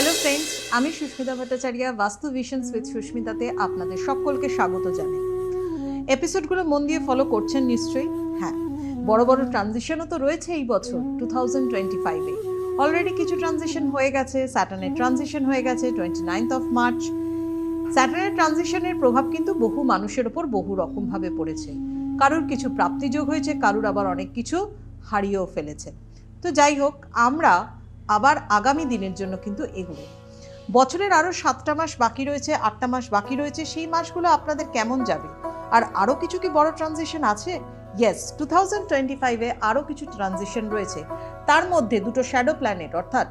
Hello friends, আমি সুস্মিতা ভট্টাচার্য, বাস্তু visions with সুস্মিতাতে আপনাদের সকলকে স্বাগত জানাই। এপিসোডগুলো মন দিয়ে ফলো করছেন নিশ্চয়ই। হ্যাঁ, বড় বড় ট্রানজিশনও তো রয়েছে এই বছর 2025-এ। অলরেডি কিছু ট্রানজিশন হয়ে গেছে। স্যাটার্নের ট্রানজিশন হয়ে গেছে 29 মার্চ। স্যাটার্নের ট্রানজিশনের প্রভাব কিন্তু বহু মানুষের ওপর বহু রকমভাবে পড়েছে। কারুর কিছু প্রাপ্তিযোগ হয়েছে, কারুর আবার অনেক কিছু হারিয়েও ফেলেছে। তো যাই হোক, আমরা আবার আগামী দিনের জন্য কিন্তু এগুলো বছরের আরও 7টা মাস বাকি রয়েছে, 8টা মাস বাকি রয়েছে। সেই মাসগুলো আপনাদের কেমন যাবে? আর আরও কিছু কি বড় ট্রানজিশন আছে? ইয়েস, 2025-এ আরও কিছু ট্রানজিশন রয়েছে। তার মধ্যে দুটো শ্যাডো প্ল্যানেট অর্থাৎ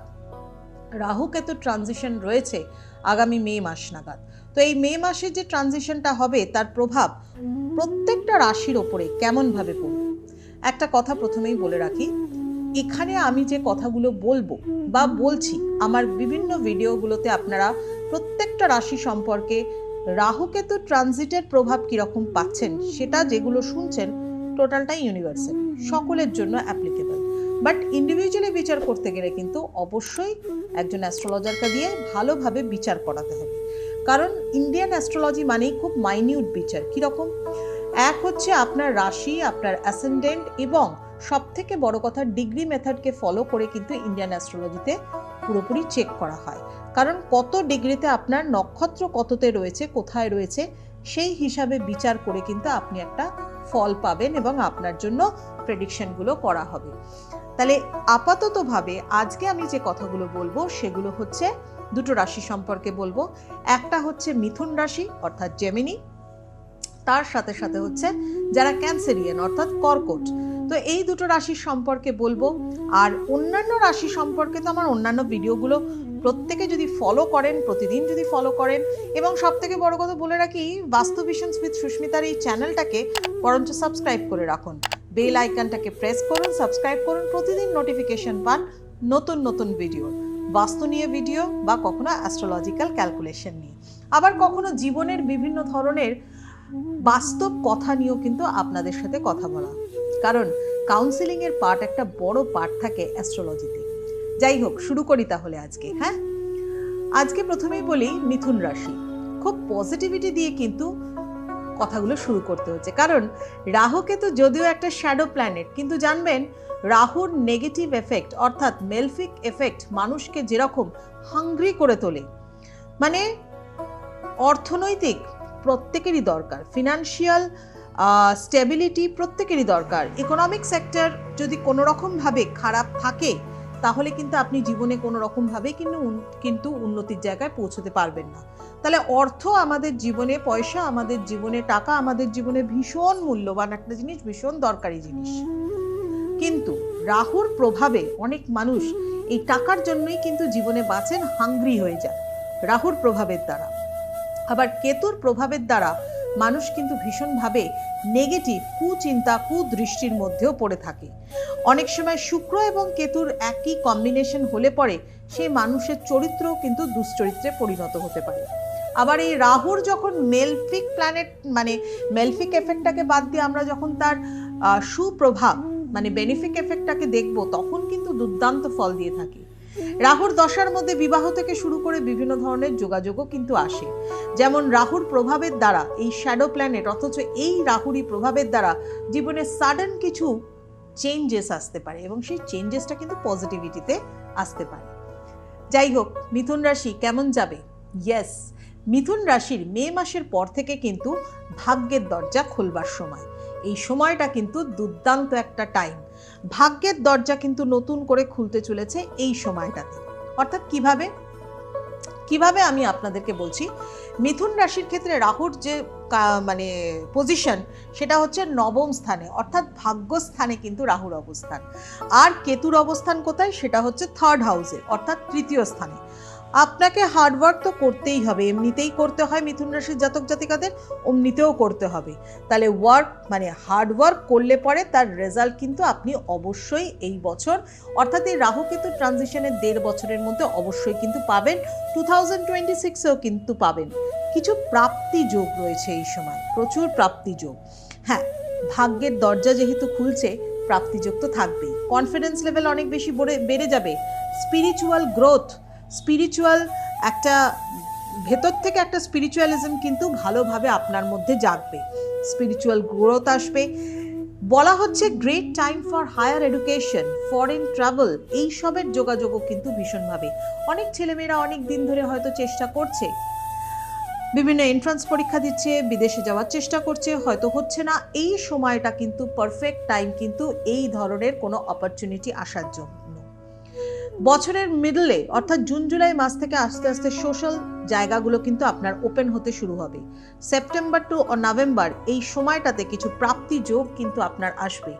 রাহু কেতু ট্রানজিশন রয়েছে আগামী মে মাস নাগাদ। তো এই মে মাসে যে ট্রানজিশনটা হবে তার প্রভাব প্রত্যেকটা রাশির ওপরে কেমনভাবে পড়বে। একটা কথা প্রথমেই বলে রাখি, এখানে আমি যে কথাগুলো বলবো বা বলছি, আমার বিভিন্ন ভিডিওগুলোতে আপনারা প্রত্যেকটা রাশি সম্পর্কে রাহুকেতু ট্রানজিটের প্রভাব কীরকম পাচ্ছেন সেটা যেগুলো শুনছেন টোটালটাই ইউনিভার্সাল, সকলের জন্য অ্যাপ্লিকেবল। বাট ইন্ডিভিজুয়ালি বিচার করতে গেলে কিন্তু অবশ্যই একজন অ্যাস্ট্রোলজারকে দিয়ে ভালোভাবে বিচার করাতে হবে। কারণ ইন্ডিয়ান অ্যাস্ট্রোলজি মানেই খুব মাইনিউট বিচার। কীরকম? এক হচ্ছে আপনার রাশি, আপনার অ্যাসেন্ডেন্ট এবং সব থেকে বড় কথা ডিগ্রি মেথডকে ফলো করে কিন্তু ইন্ডিয়ান অ্যাস্ট্রোলজিতে পুরোপুরি চেক করা হয়। কারণ কত ডিগ্রিতে আপনার নক্ষত্র কততে রয়েছে, কোথায় রয়েছে, সেই হিসাবে বিচার করে কিন্তু আপনি একটা ফল পাবেন এবং আপনার জন্য প্রেডিকশনগুলো করা হবে। তাহলে আপাততভাবে আজকে আমি যে কথাগুলো বলবো সেগুলো হচ্ছে দুটো রাশি সম্পর্কে বলবো। একটা হচ্ছে মিথুন রাশি অর্থাৎ জেমিনি, তার সাথে সাথে হচ্ছে যারা ক্যান্সারিয়ান অর্থাৎ কর্কট। তো এই দুটো রাশির সম্পর্কে বলবো। আর অন্যান্য রাশি সম্পর্কে তো আমার অন্যান্য ভিডিওগুলো প্রত্যেকে যদি ফলো করেন, প্রতিদিন যদি ফলো করেন, এবং সব থেকে বড় কথা বলে রাখি, বাস্তু ভিশনস উইথ সুস্মিতার এই চ্যানেলটাকে বরঞ্চ সাবস্ক্রাইব করে রাখুন, বেল আইকনটাকে প্রেস করুন, সাবস্ক্রাইব করুন, প্রতিদিন নোটিফিকেশন পান নতুন নতুন ভিডিও, বাস্তু নিয়ে ভিডিও বা কখনো অ্যাস্ট্রোলজিক্যাল ক্যালকুলেশন নিয়ে, আবার কখনো জীবনের বিভিন্ন ধরনের বাস্তব কথা নিয়েও কিন্তু আপনাদের সাথে কথা বলা। কারণ কাউন্সিলিংয়ের পার্ট একটা বড় পার্ট থাকে অ্যাস্ট্রোলজিতে। যাই হোক, শুরু করি তাহলে আজকে। হ্যাঁ, আজকে প্রথমেই বলি মিথুন রাশি। খুব পজিটিভিটি দিয়ে কিন্তু কথাগুলো শুরু করতে হচ্ছে, কারণ রাহু কেতু যদিও একটা শ্যাডো প্ল্যানেট, কিন্তু জানবেন রাহুর নেগেটিভ এফেক্ট অর্থাৎ মেলফিক এফেক্ট মানুষকে যেরকম হাংরি করে তোলে, মানে অর্থনৈতিক প্রত্যেকেরই দরকার, ফিনান্সিয়াল স্টেবিলিটি প্রত্যেকেরই দরকার। ইকোনমিক সেক্টর যদি কোনো রকমভাবে খারাপ থাকে তাহলে কিন্তু আপনি জীবনে কোনো রকমভাবে কিন্তু উন্নতির জায়গায় পৌঁছতে পারবেন না। তাহলে অর্থ আমাদের জীবনে, পয়সা আমাদের জীবনে, টাকা আমাদের জীবনে ভীষণ মূল্যবান একটা জিনিস, ভীষণ দরকারি জিনিস। কিন্তু রাহুর প্রভাবে অনেক মানুষ এই টাকার জন্যই কিন্তু জীবনে বাঁচেন, হাংরি হয়ে যায় রাহুর প্রভাবের দ্বারা। আবার কেতুর প্রভাবের দ্বারা মানুষ কিন্তু ভীষণভাবে নেগেটিভ, কুচিন্তা, কুদৃষ্টির মধ্যেও পড়ে থাকে। অনেক সময় শুক্র এবং কেতুর একই কম্বিনেশন হলে পরে সেই মানুষের চরিত্রও কিন্তু দুশ্চরিত্রে পরিণত হতে পারে। আবার এই রাহুর যখন মেলফিক প্ল্যানেট, মানে মেলফিক এফেক্টটাকে বাদ দিয়ে আমরা যখন তার সুপ্রভাব মানে বেনিফিক এফেক্টটাকে দেখব, তখন কিন্তু দুর্দান্ত ফল দিয়ে থাকে। রাহুর দশার মধ্যে বিবাহ থেকে শুরু করে বিভিন্ন ধরনের যোগাযোগও কিন্তু আসে। যেমন রাহুর প্রভাবের দ্বারা এই শ্যাডো প্ল্যানেট, অথচ এই রাহুরই প্রভাবের দ্বারা জীবনে সাডেন কিছু চেঞ্জেস আসতে পারে এবং সেই চেঞ্জেসটা কিন্তু পজিটিভিটিতে আসতে পারে। যাই হোক, মিথুন রাশি কেমন যাবে? ইয়েস, মিথুন রাশির মে মাসের পর থেকে কিন্তু ভাগ্যের দরজা খুলবার সময়। এই সময়টা কিন্তু দুর্দান্ত একটা টাইম। ভাগ্যের দরজা কিন্তু নতুন করে খুলতে চলেছে এই সময়টাতে। অর্থাৎ কিভাবে আমি আপনাদেরকে বলছি। মিথুন রাশির ক্ষেত্রে রাহুর যে মানে পজিশন, সেটা হচ্ছে নবম স্থানে অর্থাৎ ভাগ্যস্থানে কিন্তু রাহুর অবস্থান। আর কেতুর অবস্থান কোথায়? সেটা হচ্ছে থার্ড হাউসে অর্থাৎ তৃতীয় স্থানে। আপনাকে হার্ডওয়ার্ক তো করতেই হবে, এমনিতেই করতে হয় মিথুন রাশির জাতক জাতিকাদের, অমনিতেও করতে হবে। তাহলে মানে হার্ডওয়ার্ক করলে পরে তার রেজাল্ট কিন্তু আপনি অবশ্যই এই বছর অর্থাৎ এই রাহু কেতু ট্রানজিশনের 1.5 বছরের মধ্যে অবশ্যই কিন্তু পাবেন। 2026-এও কিন্তু পাবেন। কিছু প্রাপ্তি যোগ রয়েছে এই সময়, প্রচুর প্রাপ্তি যোগ। হ্যাঁ, ভাগ্যের দরজা যেহেতু খুলছে, প্রাপ্তি যোগ তো থাকবেই। কনফিডেন্স লেভেল অনেক বেশি বেড়ে যাবে। স্পিরিচুয়াল গ্রোথ স্পিরিচুয়াল একটা ভেতর থেকে একটা স্পিরিচুয়ালিজম কিন্তু ভালোভাবে আপনার মধ্যে জাগবে, স্পিরিচুয়াল গ্রোথ আসবে। বলা হচ্ছে great time for higher education, foreign travel, এইসবের যোগাযোগও কিন্তু ভীষণভাবে। অনেক ছেলেমেয়েরা অনেক দিন ধরে হয়তো চেষ্টা করছে, বিভিন্ন এন্ট্রান্স পরীক্ষা দিচ্ছে, বিদেশে যাওয়ার চেষ্টা করছে, হয়তো হচ্ছে না। এই সময়টা কিন্তু পারফেক্ট টাইম কিন্তু এই ধরনের কোনো অপরচুনিটি আসার জন্য। বছরের মিডলে অর্থাৎ জুন জুলাই মাস থেকে আস্তে আস্তে সোশ্যাল জায়গাগুলো কিন্তু আপনার ওপেন হতে শুরু হবে। সেপ্টেম্বর টু নভেম্বর এই সময়টাতে কিছু প্রাপ্তি যোগ কিন্তু আপনার আসবে।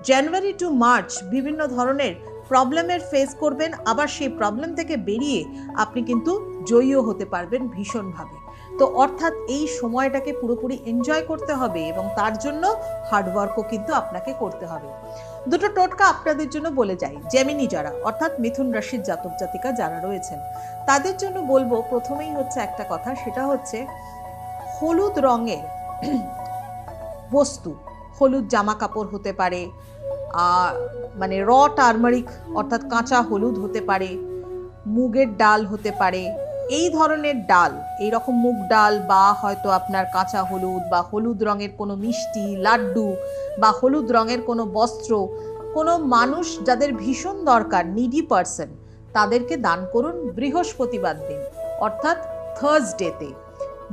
জানুয়ারি টু মার্চ বিভিন্ন ধরনের প্রবলেমের ফেস করবেন, আবার সেই প্রবলেম থেকে বেরিয়ে আপনি কিন্তু জয়ীও হতে পারবেন ভীষণভাবে। তো অর্থাৎ এই সময়টাকে পুরোপুরি এনজয় করতে হবে এবং তার জন্য হার্ডওয়ার্কও কিন্তু আপনাকে করতে হবে। দুটো টোটকা আপনাদের জন্য বলে যাই। জেমিনি যারা অর্থাৎ মিথুন রাশির জাতক জাতিকা যারা রয়েছেন তাদের জন্য বলবো, প্রথমেই হচ্ছে একটা কথা, সেটা হচ্ছে হলুদ রঙের বস্তু, হলুদ জামা কাপড় হতে পারে, মানে র টার্মারিক অর্থাৎ কাঁচা হলুদ হতে পারে, মুগের ডাল হতে পারে, এই ধরনের ডাল, এইরকম মুগ ডাল বা হয়তো আপনার কাঁচা হলুদ বা হলুদ রঙের কোনো মিষ্টি, লাড্ডু বা হলুদ রঙের কোনো বস্ত্র, কোনো মানুষ যাদের ভীষণ দরকার, নিডি পার্সন, তাদেরকে দান করুন বৃহস্পতিবার দিন অর্থাৎ থার্সডেতে,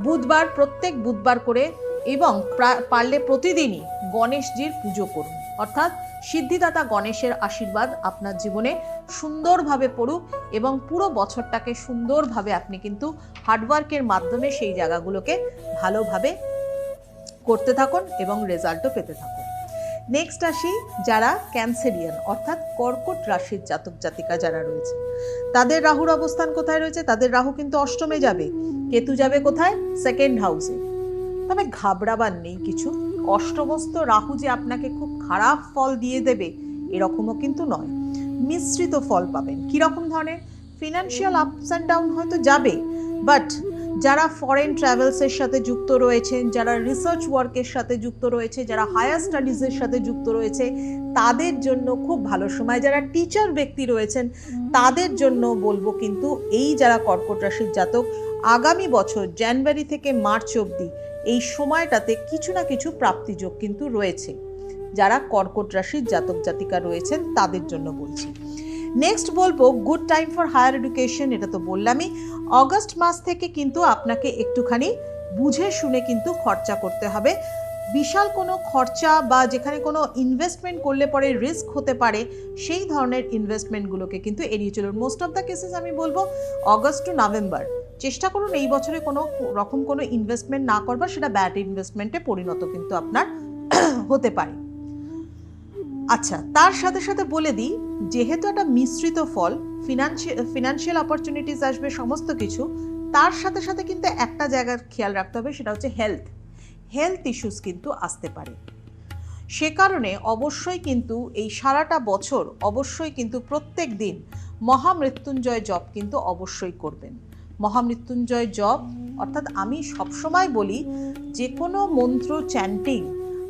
বুধবার, প্রত্যেক বুধবার করে, এবং পারলে প্রতিদিনই গণেশজির পুজো করুন। অর্থাৎ সিদ্ধিদাতা গণেশের আশীর্বাদ আপনার জীবনে সুন্দরভাবে পড়ুক এবং পুরো বছরটাকে সুন্দরভাবে আপনি কিন্তু হার্ডওয়ার্কের মাধ্যমে সেই জায়গাগুলোকে ভালোভাবে করতে থাকুন এবং রেজাল্টও পেতে থাকুন। নেক্সট আসি যারা ক্যান্সেরিয়ান অর্থাৎ কর্কট রাশির জাতক জাতিকা যারা রয়েছে, তাদের রাহুর অবস্থান কোথায় রয়েছে? তাদের রাহু কিন্তু অষ্টমে যাবে, কেতু যাবে কোথায়? সেকেন্ড হাউসে। তবে ঘাবড়াবার নেই কিছু, অষ্টমস্ত রাহু যে আপনাকে খুব খারাপ ফল দিয়ে দেবে এরকমও কিন্তু নয়, মিশ্রিত ফল পাবেন। কিরকম ধরনের? ফিনান্সিয়াল আপস অ্যান্ড ডাউন হয়তো যাবে, বাট যারা ফরেন ট্রাভেলসের সাথে যুক্ত রয়েছেন, যারা রিসার্চ ওয়ার্কের সাথে যুক্ত রয়েছে, যারা হায়ার স্টাডিজের সাথে যুক্ত রয়েছে, তাদের জন্য খুব ভালো সময়। যারা টিচার ব্যক্তি রয়েছেন তাদের জন্য বলবো কিন্তু এই যারা কর্কট রাশির জাতক, আগামী বছর জানুয়ারি থেকে মার্চ অবধি এই সময়টাতে কিছু না কিছু প্রাপ্তিযোগ কিন্তু রয়েছে। যারা কর্কট রাশির জাতক জাতিকা রয়েছেন তাদের জন্য বলছি। নেক্সট বলবো good time for higher education, এটা তো বললামই। অগস্ট মাস থেকে কিন্তু আপনাকে একটুখানি বুঝে শুনে কিন্তু খরচা করতে হবে। বিশাল কোনো খরচা বা যেখানে কোনো ইনভেস্টমেন্ট করলে পরে রিস্ক হতে পারে সেই ধরনের ইনভেস্টমেন্টগুলোকে কিন্তু এড়িয়ে চলুন। মোস্ট অফ দ্য কেসেস আমি বলবো অগস্ট টু নভেম্বর চেষ্টা করুন এই বছরে কোনো রকম কোনো ইনভেস্টমেন্ট না করবার, সেটা ব্যাড ইনভেস্টমেন্টে পরিণত কিন্তু আপনার হতে পারে। আচ্ছা, তার সাথে সাথে বলে দিই, যেহেতু একটা মিশ্রিত ফল, ফিনান্সিয়াল অপরচুনিটিস আসবে সমস্ত কিছু, তার সাথে সাথে কিন্তু একটা জায়গার খেয়াল রাখতে হবে, সেটা হচ্ছে হেলথ ইস্যুস কিন্তু আসতে পারে। সে কারণে অবশ্যই কিন্তু এই সারাটা বছর অবশ্যই কিন্তু প্রত্যেক দিন মহামৃত্যুঞ্জয় জপ কিন্তু অবশ্যই করবেন। মহামৃত্যুঞ্জয় জপ অর্থাৎ আমি সবসময় বলি যে কোনো মন্ত্র চ্যান্টিং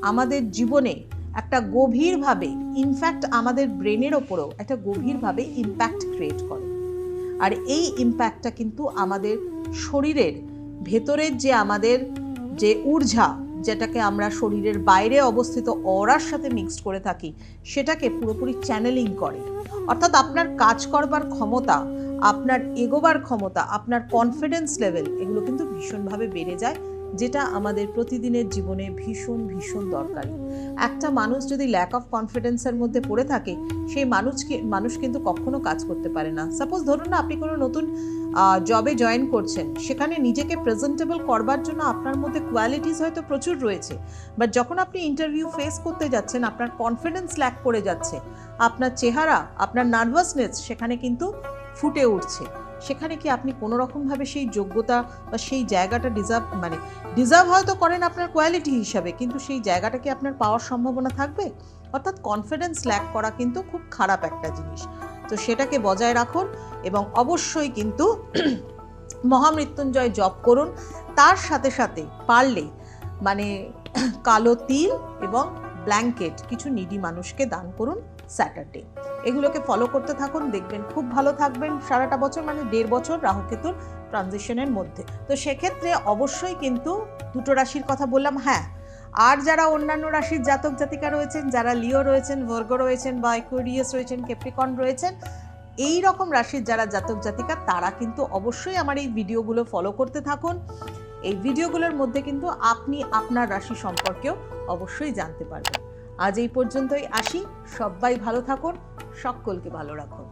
আমাদের জীবনে একটা গভীরভাবে, ইনফ্যাক্ট আমাদের ব্রেনের ওপরেও একটা গভীরভাবে ইম্প্যাক্ট ক্রিয়েট করে। আর এই ইম্প্যাক্টটা কিন্তু আমাদের শরীরের ভেতরের যে আমাদের যে ঊর্জা, যেটাকে আমরা শরীরের বাইরে অবস্থিত অরার সাথে মিক্সড করে থাকি, সেটাকে পুরোপুরি চ্যানেলিং করে। অর্থাৎ আপনার কাজ করবার ক্ষমতা, আপনার এগোবার ক্ষমতা, আপনার কনফিডেন্স লেভেল, এগুলো কিন্তু ভীষণভাবে বেড়ে যায়, যেটা আমাদের প্রতিদিনের জীবনে ভীষণ ভীষণ দরকারি। একটা মানুষ যদি ল্যাক অফ কনফিডেন্সের মধ্যে পড়ে থাকে, সেই মানুষ কিন্তু কখনো কাজ করতে পারে না। সাপোজ ধরুন না, আপনি কোনো নতুন জবে জয়েন করছেন, সেখানে নিজেকে প্রেজেন্টেবল করবার জন্য আপনার মধ্যে কোয়ালিটিস হয়তো প্রচুর রয়েছে, বাট যখন আপনি ইন্টারভিউ ফেস করতে যাচ্ছেন, আপনার কনফিডেন্স ল্যাক করে যাচ্ছে, আপনার চেহারা, আপনার নার্ভাসনেস সেখানে কিন্তু ফুটে উঠছে। সেখানে কি আপনি কোনো রকমভাবে সেই যোগ্যতা বা সেই জায়গাটা ডিজার্ভ হয়তো করেন আপনার কোয়ালিটি হিসাবে, কিন্তু সেই জায়গাটা কি আপনার পাওয়ার সম্ভাবনা থাকবে? অর্থাৎ কনফিডেন্স ল্যাক করা কিন্তু খুব খারাপ একটা জিনিস। তো সেটাকে বজায় রাখুন এবং অবশ্যই কিন্তু মহামৃত্যুঞ্জয় জপ করুন। তার সাথে সাথে পারলে কালো তিল এবং ব্ল্যাঙ্কেট কিছু নিডি মানুষকে দান করুন স্যাটারডে। এগুলোকে ফলো করতে থাকুন, দেখবেন খুব ভালো থাকবেন সারাটা বছর, মানে 1.5 বছর রাহুকেতুর ট্রানজিশনের মধ্যে। তো সেক্ষেত্রে অবশ্যই কিন্তু দুটো রাশির কথা বললাম। হ্যাঁ, আর যারা অন্যান্য রাশির জাতক জাতিকা রয়েছেন, যারা লিও রয়েছেন, ভার্গ রয়েছেন বা অ্যাকুয়ারিয়াস রয়েছেন, ক্যাপ্রিকন রয়েছেন, এই রকম রাশির যারা জাতক জাতিকা, তারা কিন্তু অবশ্যই আমার এই ভিডিওগুলো ফলো করতে থাকুন। এই ভিডিওগুলোর মধ্যে কিন্তু আপনি আপনার রাশি সম্পর্কেও অবশ্যই জানতে পারবেন। আজ এই পর্যন্তই আসি, সবাই ভালো থাকুন, সকলকে ভালো রাখুন।